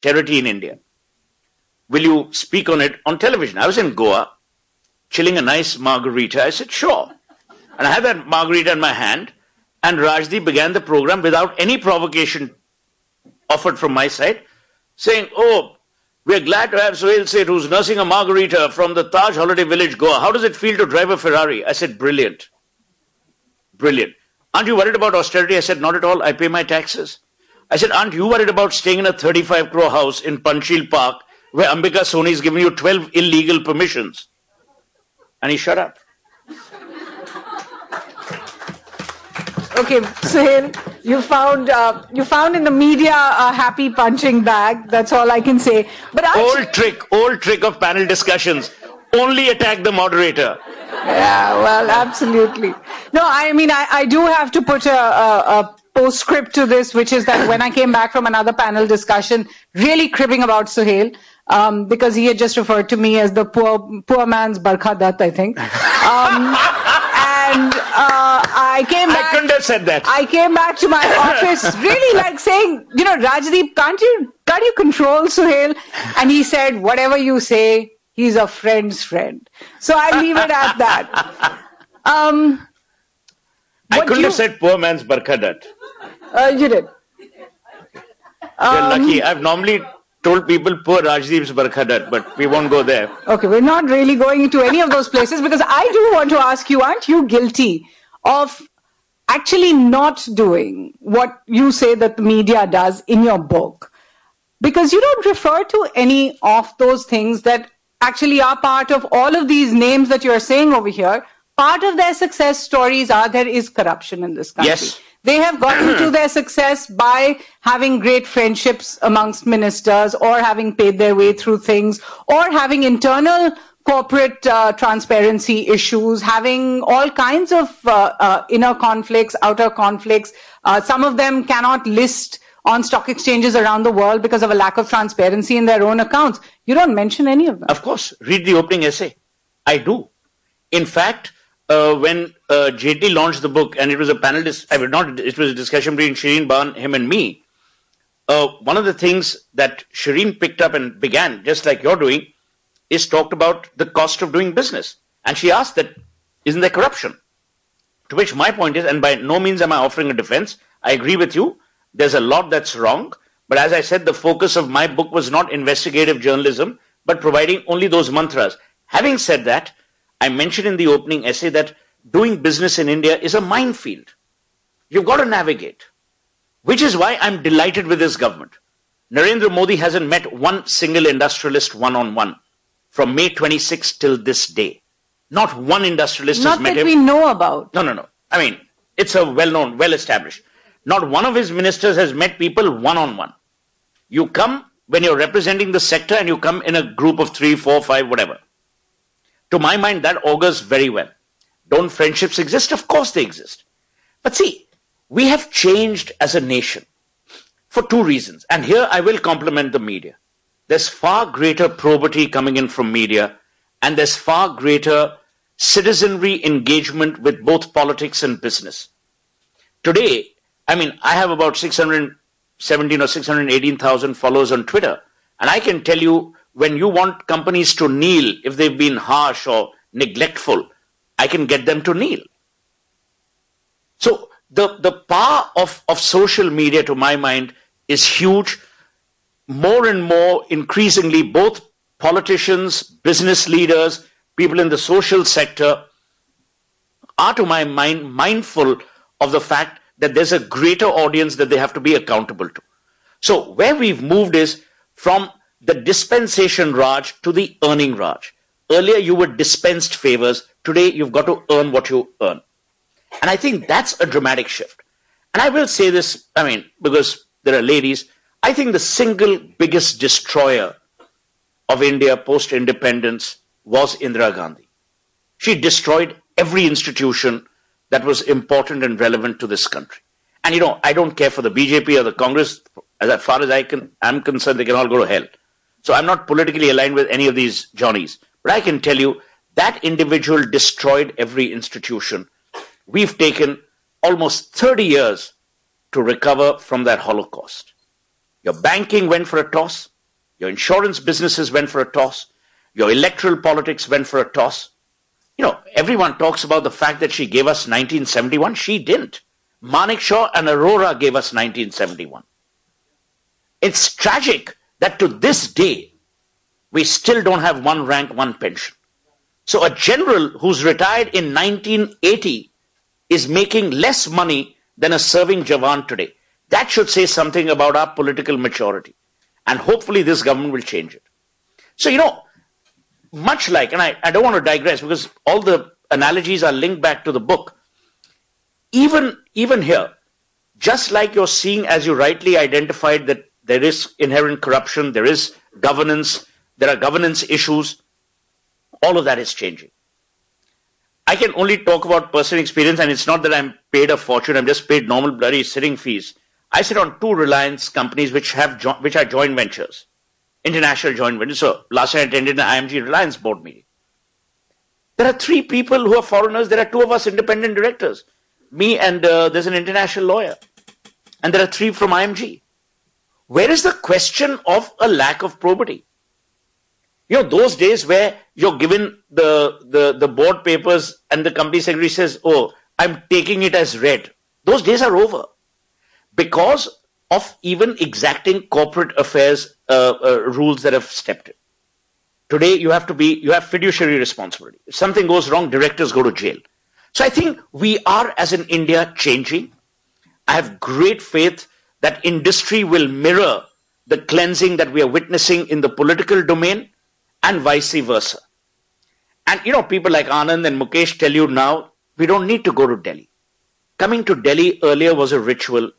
austerity in India. Will you speak on it on television? I was in Goa, chilling a nice margarita. I said, sure. And I had that margarita in my hand, and Rajdeep began the program without any provocation offered from my side, saying, oh, we're glad to have Suhail Seth, who's nursing a margarita from the Taj Holiday Village, Goa. How does it feel to drive a Ferrari? I said, brilliant. Brilliant. Aren't you worried about austerity? I said, not at all. I pay my taxes. I said, aren't you worried about staying in a 35 crore house in Panchsheel Park where Ambika Soni is giving you 12 illegal permissions? And he shut up. Okay, Suhail, you found in the media a happy punching bag. That's all I can say. But old trick of panel discussions. Only attack the moderator. Yeah, well, absolutely. No, I mean, I do have to put a postscript to this, which is that when I came back from another panel discussion, really cribbing about Suhail, because he had just referred to me as the poor man's Barkha Dutt, I think. I came back. I couldn't have said that. I came back to my office, really like saying, Rajdeep, can't you control Suhail? And he said, whatever you say, he's a friend's friend. So I leave it at that. I couldn't have said poor man's Barkha Dutt. You did. You're lucky. I've normally told people poor Rajdeep's Barkha Dutt, but we won't go there. Okay, we're not really going into any of those places because I do want to ask you, aren't you guilty of actually not doing what you say that the media does in your book? Because you don't refer to any of those things that actually are part of all of these names that you're saying over here. Part of their success stories are there is corruption in this country. Yes. They have gotten to their success by having great friendships amongst ministers or having paid their way through things or having internal corporate transparency issues, having all kinds of inner conflicts, outer conflicts. Some of them cannot list on stock exchanges around the world because of a lack of transparency in their own accounts. You don't mention any of them. Of course. Read the opening essay. I do. In fact, when JT launched the book, and it was a panel, it was a discussion between Shireen Bahan, him and me. One of the things that Shireen picked up and began, just like you're doing, is talked about the cost of doing business. And she asked that, isn't there corruption? To which my point is, and by no means am I offering a defense, I agree with you, there's a lot that's wrong. But as I said, the focus of my book was not investigative journalism, but providing only those mantras. Having said that, I mentioned in the opening essay that doing business in India is a minefield. You've got to navigate, which is why I'm delighted with this government. Narendra Modi hasn't met one single industrialist one-on-one from May 26 till this day. Not one industrialist has met him. Not that we know about. No. I mean, it's a well-known, well-established. Not one of his ministers has met people one-on-one. You come when you're representing the sector and you come in a group of 3, 4, 5, whatever. To my mind, that augurs very well. Don't friendships exist? Of course they exist. But see, we have changed as a nation for two reasons. And here I will compliment the media. There's far greater probity coming in from media, and there's far greater citizenry engagement with both politics and business. Today, I mean, I have about 617 or 618,000 followers on Twitter. And I can tell you, when you want companies to kneel if they've been harsh or neglectful, I can get them to kneel. So the power of social media, to my mind, is huge. More and more, increasingly, both politicians, business leaders, people in the social sector are, to my mind, mindful of the fact that there's a greater audience that they have to be accountable to. So where we've moved is from the dispensation Raj to the earning Raj. Earlier you were dispensed favors. Today you've got to earn what you earn. And I think that's a dramatic shift. And I will say this, I mean, because there are ladies, I think the single biggest destroyer of India post-independence was Indira Gandhi. She destroyed every institution that was important and relevant to this country. And you know, I don't care for the BJP or the Congress. As far as I'm concerned, they can all go to hell. So I'm not politically aligned with any of these Johnnies. But I can tell you that individual destroyed every institution. We've taken almost 30 years to recover from that Holocaust. Your banking went for a toss. Your insurance businesses went for a toss. Your electoral politics went for a toss. Everyone talks about the fact that she gave us 1971. She didn't. Manekshaw and Arora gave us 1971. It's tragic that to this day, we still don't have one rank, one pension. So a general who's retired in 1980 is making less money than a serving Jawan today. That should say something about our political maturity. And hopefully this government will change it. So, much like, and I don't want to digress because all the analogies are linked back to the book. Even here, just like you're seeing, as you rightly identified, that there is inherent corruption, there is governance, there are governance issues, all of that is changing. I can only talk about personal experience, and it's not that I'm paid a fortune, I'm just paid normal bloody sitting fees. I sit on 2 Reliance companies which are joint ventures, international joint ventures. So last time I attended an IMG Reliance board meeting. There are 3 people who are foreigners, there are 2 of us independent directors. Me and there's an international lawyer. And there are 3 from IMG. Where is the question of a lack of probity? Those days where you're given the board papers and the company secretary says, oh, I'm taking it as read. Those days are over. Because of even exacting corporate affairs rules that have stepped in. Today you have fiduciary responsibility. If something goes wrong, directors go to jail. So I think we are, as in India, changing. I have great faith that industry will mirror the cleansing that we are witnessing in the political domain and vice versa. And people like Anand and Mukesh tell you now, we don't need to go to Delhi. Coming to Delhi earlier was a ritual.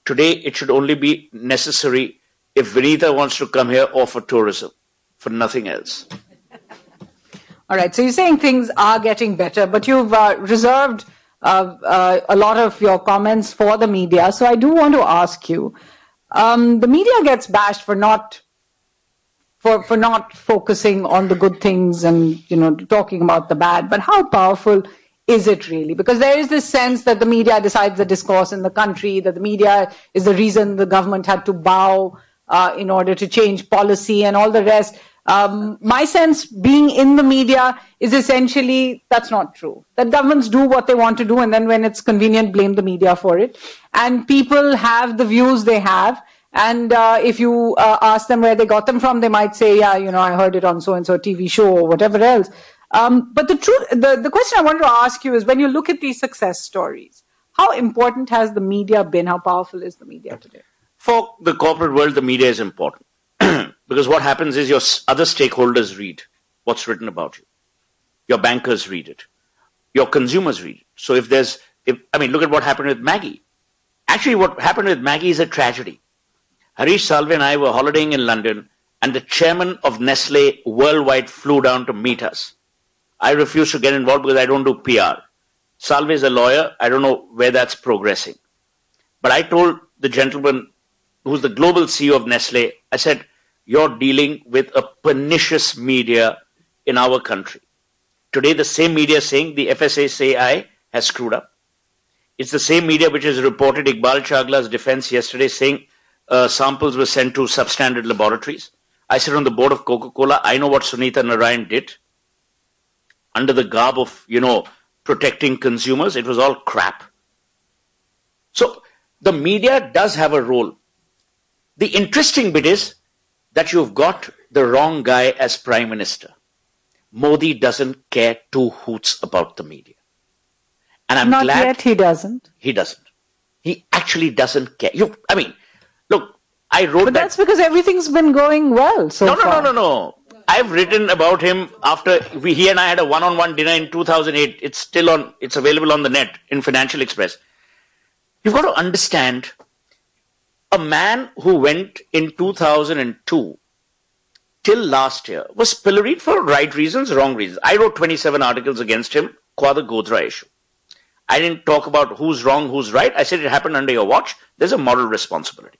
Today it should only be necessary if Vinita wants to come here or for tourism, for nothing else. All right, so you're saying things are getting better, but you've reserved a lot of your comments for the media. So I do want to ask you, the media gets bashed for not focusing on the good things and talking about the bad. But how powerful is it really? Because there is this sense that the media decides the discourse in the country, that the media is the reason the government had to bow in order to change policy and all the rest. My sense, being in the media, is essentially that's not true. That governments do what they want to do, and then when it's convenient, blame the media for it. And people have the views they have. And if you ask them where they got them from, they might say, yeah, I heard it on so-and-so TV show or whatever else. But the question I wanted to ask you is, when you look at these success stories, how important has the media been? How powerful is the media today? For the corporate world, the media is important. Because what happens is your other stakeholders read what's written about you. Your bankers read it. Your consumers read it. So look at what happened with Maggie. Actually, what happened with Maggie is a tragedy. Harish Salve and I were holidaying in London, and the chairman of Nestle worldwide flew down to meet us. I refuse to get involved because I don't do PR. Salve is a lawyer. I don't know where that's progressing. But I told the gentleman who's the global CEO of Nestle, I said, you're dealing with a pernicious media in our country. Today, the same media saying the FSSAI has screwed up. It's the same media which has reported Iqbal Chagla's defense yesterday saying samples were sent to substandard laboratories. I sit on the board of Coca-Cola. I know what Sunita Narayan did under the garb of, protecting consumers. It was all crap. So the media does have a role. The interesting bit is that you've got the wrong guy as Prime Minister. Modi doesn't care 2 hoots about the media. And I'm glad... Not yet, he doesn't. He doesn't. He actually doesn't care. Look, I wrote but that's because everything's been going well so far. No. I've written about him after he and I had a one-on-one dinner in 2008. It's available on the net in Financial Express. You've got to understand, a man who went in 2002 till last year was pilloried for right reasons, wrong reasons. I wrote 27 articles against him, qua the Godhra issue. I didn't talk about who's wrong, who's right. I said it happened under your watch. There's a moral responsibility.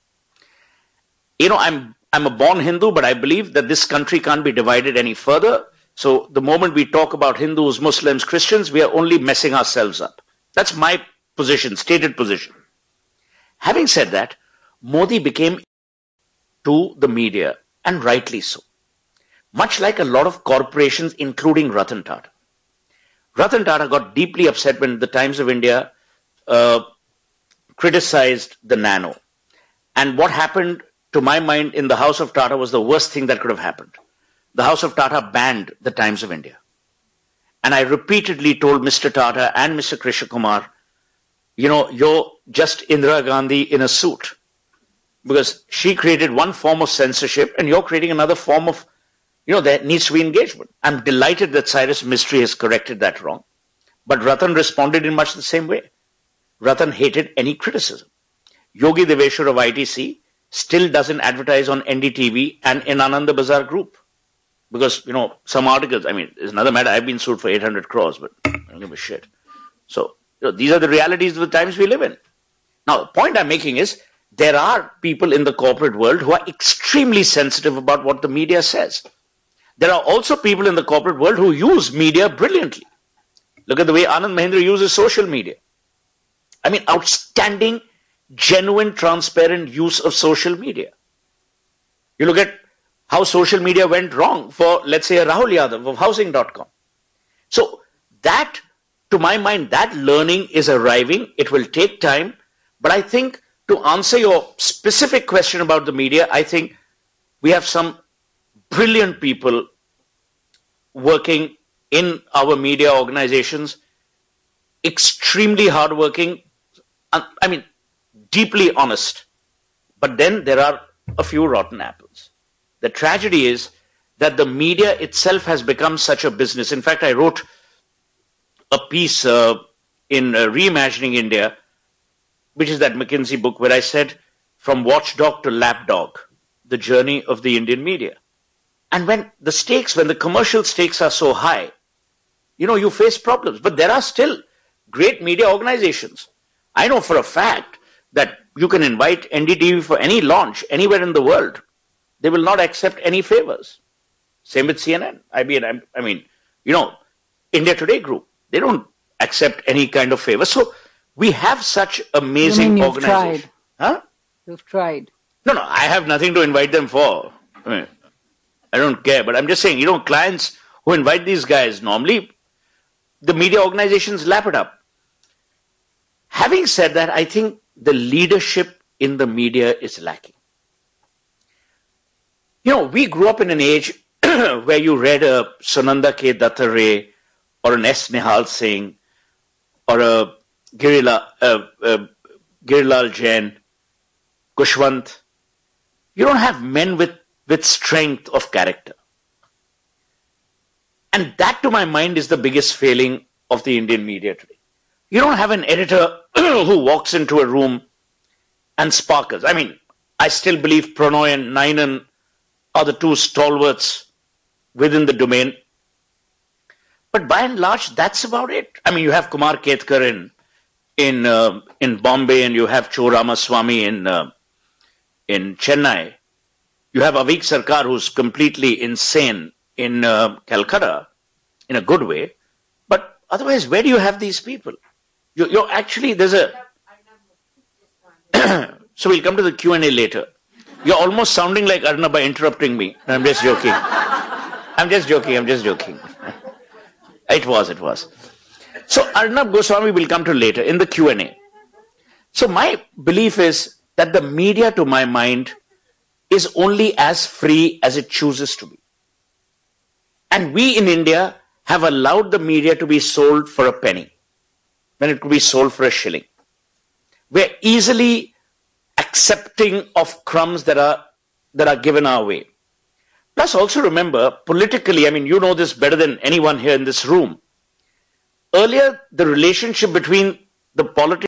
I'm a born Hindu, but I believe that this country can't be divided any further. So the moment we talk about Hindus, Muslims, Christians, we are only messing ourselves up. That's my position, stated position. Having said that, Modi became to the media and rightly so. Much like a lot of corporations, including Ratan Tata. Ratan Tata got deeply upset when the Times of India criticized the Nano. And what happened, to my mind, in the House of Tata was the worst thing that could have happened. The House of Tata banned the Times of India. And I repeatedly told Mr. Tata and Mr. Krishna Kumar, you're just Indira Gandhi in a suit. Because she created one form of censorship and you're creating another form of, there needs to be engagement. I'm delighted that Cyrus Mistry has corrected that wrong. But Ratan responded in much the same way. Ratan hated any criticism. Yogi Deveshwar of ITC still doesn't advertise on NDTV and in Ananda Bazar Group. Because, some articles, it's another matter. I've been sued for 800 crores, but I don't give a shit. So, these are the realities of the times we live in. Now, the point I'm making is, there are people in the corporate world who are extremely sensitive about what the media says. There are also people in the corporate world who use media brilliantly. Look at the way Anand Mahindra uses social media. Outstanding, genuine, transparent use of social media. You look at how social media went wrong for, let's say, Rahul Yadav of housing.com. So that, to my mind, that learning is arriving. It will take time. But I think to answer your specific question about the media, I think we have some brilliant people working in our media organizations, extremely hardworking, deeply honest. But then there are a few rotten apples. The tragedy is that the media itself has become such a business. In fact, I wrote a piece in Reimagining India, which is that McKinsey book where I said, from watchdog to lapdog, the journey of the Indian media. And when the commercial stakes are so high, you face problems. But there are still great media organizations. I know for a fact that you can invite NDTV for any launch anywhere in the world. They will not accept any favors. Same with CNN. India Today Group, they don't accept any kind of favor. So we have such amazing organizations. Huh? You've tried. No, I have nothing to invite them for. I don't care. But I'm just saying, clients who invite these guys, normally the media organizations lap it up. Having said that, I think the leadership in the media is lacking. We grew up in an age where you read a Sunanda K. Datta Ray or an S. Nihal Singh or a Girilal Jain, Kushwant. You don't have men with strength of character. And that, to my mind, is the biggest failing of the Indian media today. You don't have an editor who walks into a room and sparkles. I still believe Pranoy and Nainan are the two stalwarts within the domain. But by and large, that's about it. You have Kumar Ketkar in Bombay, and you have Cho Ramaswamy in Chennai. You have Avik Sarkar, who's completely insane in Calcutta, in a good way. But otherwise, where do you have these people? You're actually, there's a... So we'll come to the Q&A later. You're almost sounding like Arnab by interrupting me. I'm just joking. I'm just joking. It was. So Arnab Goswami will come to later in the Q&A. So my belief is that the media, to my mind, is only as free as it chooses to be. And we in India have allowed the media to be sold for a penny, when it could be sold for a shilling. We're easily accepting of crumbs that are given our way. Plus, also remember, politically, you know this better than anyone here in this room. Earlier, the relationship between the politicians